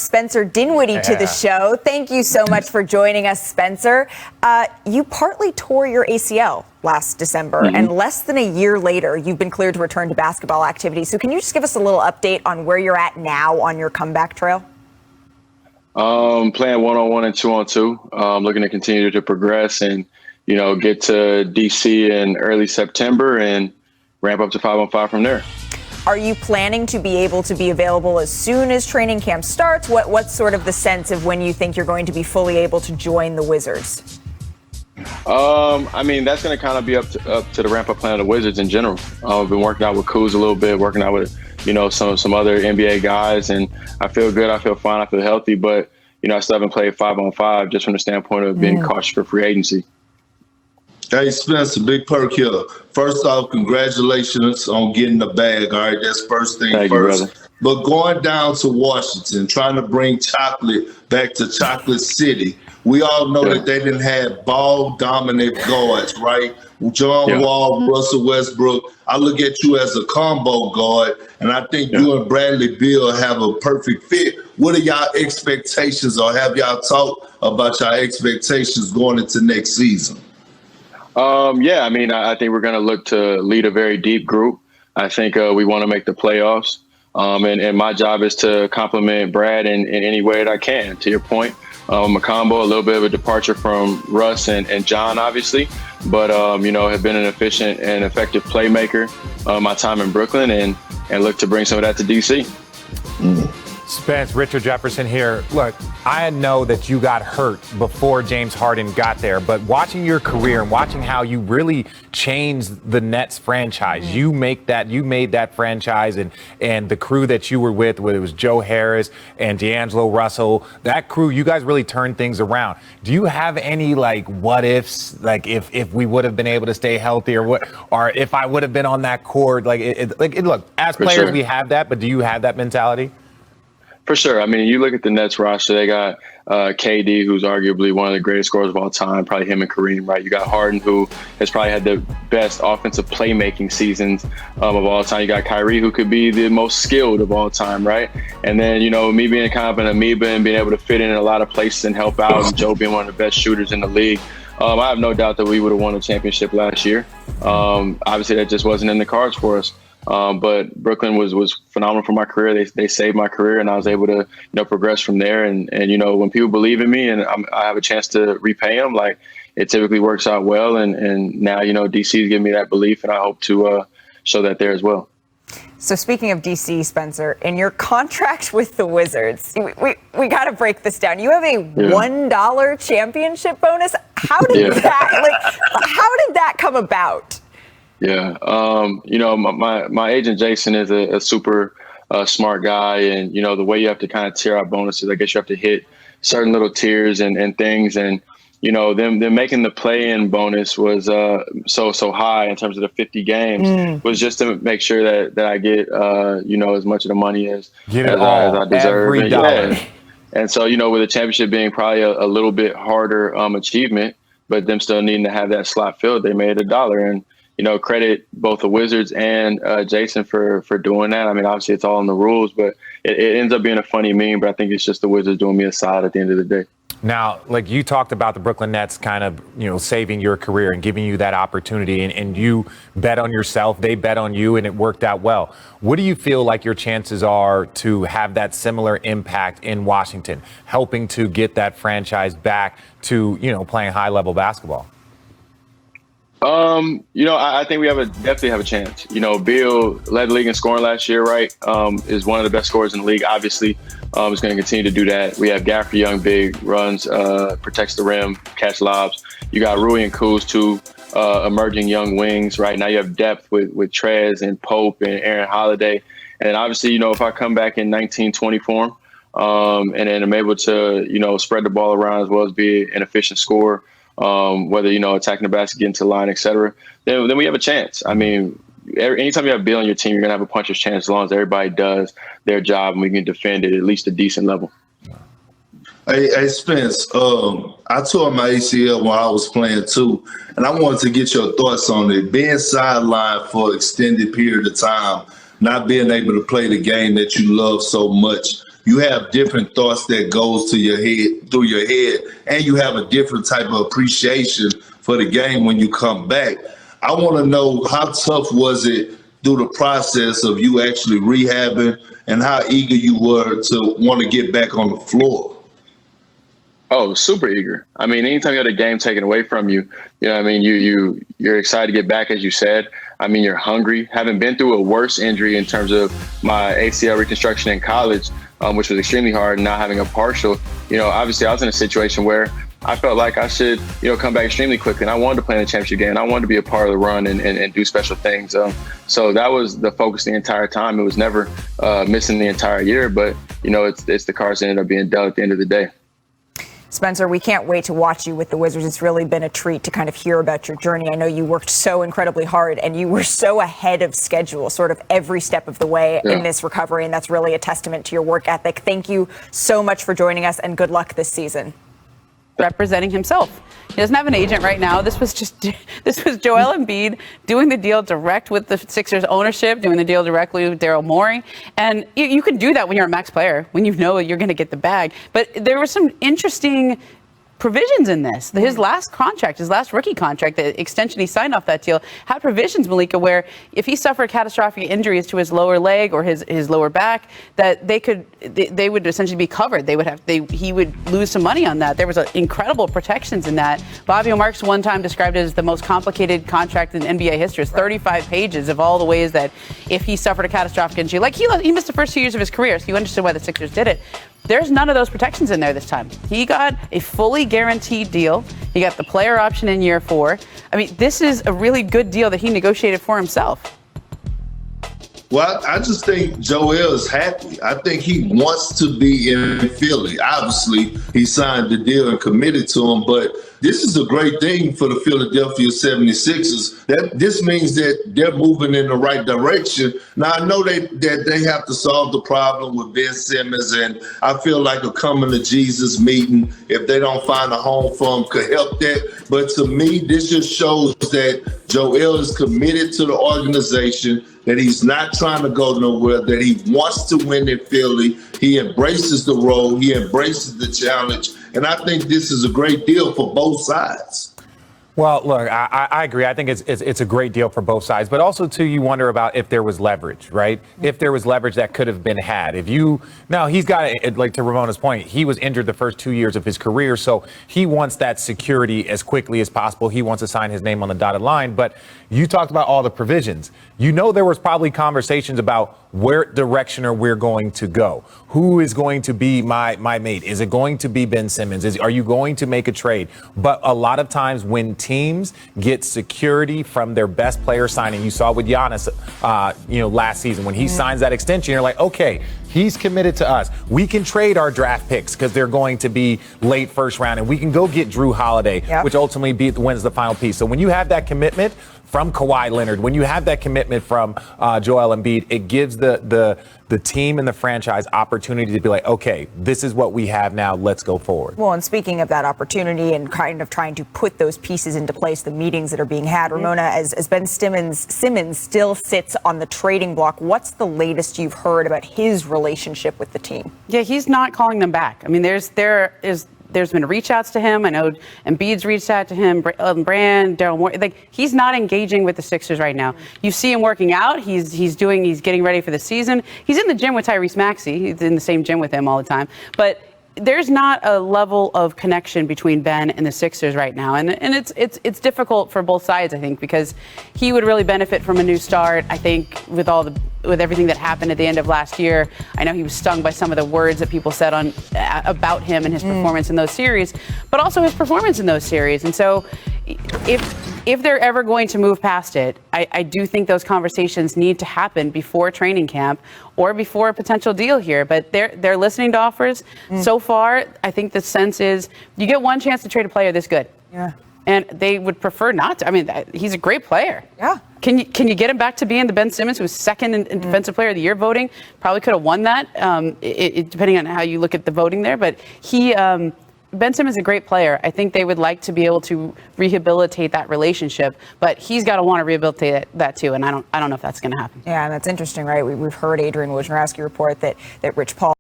Spencer Dinwiddie to the show. Thank you so much for joining us, Spencer. You partly tore your ACL last December, and less than a year later, you've been cleared to return to basketball activity. So can you just give us a little update on where you're at now on your comeback trail? Playing 1-on-1 and 2-on-2. Looking to continue to progress and, get to DC in early September and ramp up to 5-on-5 from there. Are you planning to be able to be available as soon as training camp starts? What's sort of the sense of when you think you're going to be fully able to join the Wizards? That's going to kind of be up to the ramp-up plan of the Wizards in general. I've been working out with Kuz a little bit, working out with, some other NBA guys, and I feel good. I feel fine. I feel healthy, but, I still haven't played 5-on-5 just from the standpoint of being cautious for free agency. Hey, Spencer, big perk here. First off, congratulations on getting the bag. All right, that's first thing Thank first. You, brother. But going down to Washington, trying to bring chocolate back to Chocolate City, we all know that they didn't have ball-dominant guards, right? John Wall, Russell Westbrook. I look at you as a combo guard, and I think you and Bradley Beal have a perfect fit. What are y'all expectations, or have y'all talked about y'all expectations going into next season? I think we're going to look to lead a very deep group. I think we want to make the playoffs. And my job is to complement Brad in any way that I can. To your point, a combo, a little bit of a departure from Russ and John, obviously, but, have been an efficient and effective playmaker my time in Brooklyn and look to bring some of that to DC. Spence, Richard Jefferson here. Look, I know that you got hurt before James Harden got there, but watching your career and watching how you really changed the Nets franchise, you made that franchise and the crew that you were with, whether it was Joe Harris and D'Angelo Russell, that crew, you guys really turned things around. Do you have any what ifs, if we would have been able to stay healthy or if I would have been on that court, look, as players, we have that, but do you have that mentality? For sure. You look at the Nets roster, they got KD, who's arguably one of the greatest scorers of all time, probably him and Kareem, right? You got Harden, who has probably had the best offensive playmaking seasons of all time. You got Kyrie, who could be the most skilled of all time, right? And then, me being kind of an amoeba and being able to fit in a lot of places and help out, and Joe being one of the best shooters in the league. I have no doubt that we would have won a championship last year. Obviously, that just wasn't in the cards for us. But Brooklyn was phenomenal for my career. They saved my career, and I was able to progress from there. And when people believe in me and I have a chance to repay them, it typically works out well. And now DC is giving me that belief, and I hope to show that there as well. So speaking of DC, Spencer, in your contract with the Wizards, we got to break this down. You have a $1 championship bonus. How did that come about? Yeah. My agent, Jason, is a super smart guy. And, the way you have to kind of tier out bonuses, I guess you have to hit certain little tiers and things. And, them making the play-in bonus was so high in terms of the 50 games was just to make sure that I get, as much of the money as I deserve. Every dollar. And so, with the championship being probably a little bit harder achievement, but them still needing to have that slot filled, they made $1. And, credit both the Wizards and Jason for doing that. Obviously it's all in the rules, but it ends up being a funny meme, but I think it's just the Wizards doing me a side at the end of the day. Now, you talked about the Brooklyn Nets kind of, saving your career and giving you that opportunity, and you bet on yourself, they bet on you, and it worked out well. What do you feel like your chances are to have that similar impact in Washington, helping to get that franchise back to, playing high-level basketball? I think we definitely have a chance. Beal led the league in scoring last year, right? Is one of the best scorers in the league, obviously. Is going to continue to do that. We have Gafford, young, big, runs, protects the rim, catch lobs. You got Rui and Kuz, two emerging young wings, right? Now you have depth with Trez and Pope and Aaron Holiday. And then obviously, if I come back in 19-20 form, and then I'm able to, spread the ball around as well as be an efficient scorer, whether, attacking the basket, getting to the line, et cetera, then we have a chance. Anytime you have Bill on your team, you're going to have a puncher's chance as long as everybody does their job and we can defend it at least a decent level. Hey, Spence, I tore my ACL while I was playing too, and I wanted to get your thoughts on it. Being sidelined for an extended period of time, not being able to play the game that you love so much, you have different thoughts that goes to your head, through your head, and you have a different type of appreciation for the game when you come back. I want to know, how tough was it through the process of you actually rehabbing, and how eager you were to want to get back on the floor? Oh, super eager. I mean, anytime you had a game taken away from you, you know what I mean, you're excited to get back, as you said. I mean, you're hungry. Having been through a worse injury in terms of my ACL reconstruction in college, which was extremely hard, not having a partial, obviously I was in a situation where I felt like I should, come back extremely quickly. And I wanted to play in the championship game. And I wanted to be a part of the run and do special things. So that was the focus the entire time. It was never missing the entire year. But, it's the cards that ended up being dealt at the end of the day. Spencer, we can't wait to watch you with the Wizards. It's really been a treat to kind of hear about your journey. I know you worked so incredibly hard and you were so ahead of schedule sort of every step of the way in this recovery. And that's really a testament to your work ethic. Thank you so much for joining us and good luck this season. Representing himself. He doesn't have an agent right now. This was Joel Embiid doing the deal direct with the Sixers ownership, doing the deal directly with Daryl Morey. And you can do that when you're a max player, when you know you're going to get the bag. But there were some interesting provisions in this. His last contract, his last rookie contract, the extension he signed off that deal, had provisions, Malika, where if he suffered catastrophic injuries to his lower leg or his lower back, that they would essentially be covered. He would lose some money on that. There was incredible protections in that. Bobby Marks one time described it as the most complicated contract in NBA history. It's 35 pages of all the ways that if he suffered a catastrophic injury, like he missed the first 2 years of his career, so you understood why the Sixers did it. There's none of those protections in there this time. He got a fully guaranteed deal. He got the player option in year 4. I mean, this is a really good deal that he negotiated for himself. Well, I just think Joel is happy. I think he wants to be in Philly. Obviously, he signed the deal and committed to him, but this is a great thing for the Philadelphia 76ers. This means that they're moving in the right direction. Now, I know that they have to solve the problem with Ben Simmons, and I feel like a coming to Jesus meeting, if they don't find a home for him, could help that. But to me, this just shows that Joel is committed to the organization, that he's not trying to go nowhere, that he wants to win in Philly. He embraces the role. He embraces the challenge. And I think this is a great deal for both sides. Well, look, I agree. I think it's a great deal for both sides. But also, too, you wonder about if there was leverage, right? If there was leverage that could have been had. Now, he's got, like to Ramona's point, he was injured the first 2 years of his career. So he wants that security as quickly as possible. He wants to sign his name on the dotted line. But you talked about all the provisions. There was probably conversations about where direction are we going to go? Who is going to be my mate? Is it going to be Ben Simmons? Are you going to make a trade? But a lot of times when teams get security from their best player signing, you saw with Giannis, last season when he signs that extension, you're like, okay, he's committed to us. We can trade our draft picks because they're going to be late first round, and we can go get Drew Holiday, which ultimately wins the final piece. So when you have that commitment from Kawhi Leonard, when you have that commitment from Joel Embiid, it gives the team and the franchise opportunity to be like, okay, this is what we have now. Let's go forward. Well, and speaking of that opportunity and kind of trying to put those pieces into place, the meetings that are being had, Ramona, as Ben Simmons still sits on the trading block, what's the latest you've heard about his relationship with the team? Yeah, he's not calling them back. I mean, there's been reach outs to him. I know Embiid's reached out to him, Brand, Daryl Morey. Like, he's not engaging with the Sixers right now. You see him working out. He's getting ready for the season. He's in the gym with Tyrese Maxey. He's in the same gym with him all the time. But there's not a level of connection between Ben and the Sixers right now. And it's difficult for both sides, I think, because he would really benefit from a new start. I think with everything that happened at the end of last year, I know he was stung by some of the words that people said about him and his performance in those series, but also his performance in those series. And so if they're ever going to move past it, I do think those conversations need to happen before training camp or before a potential deal here. But they're listening to offers. So far, I think the sense is you get one chance to trade a player this good. Yeah. And they would prefer not to. I mean, he's a great player. Yeah. Can you get him back to being the Ben Simmons who was second in Defensive Player of the Year voting? Probably could have won that, depending on how you look at the voting there. But Ben Simmons is a great player. I think they would like to be able to rehabilitate that relationship, but he's got to want to rehabilitate that too. And I don't know if that's going to happen. Yeah, and that's interesting, right? We've heard Adrian Wojnarowski report that Rich Paul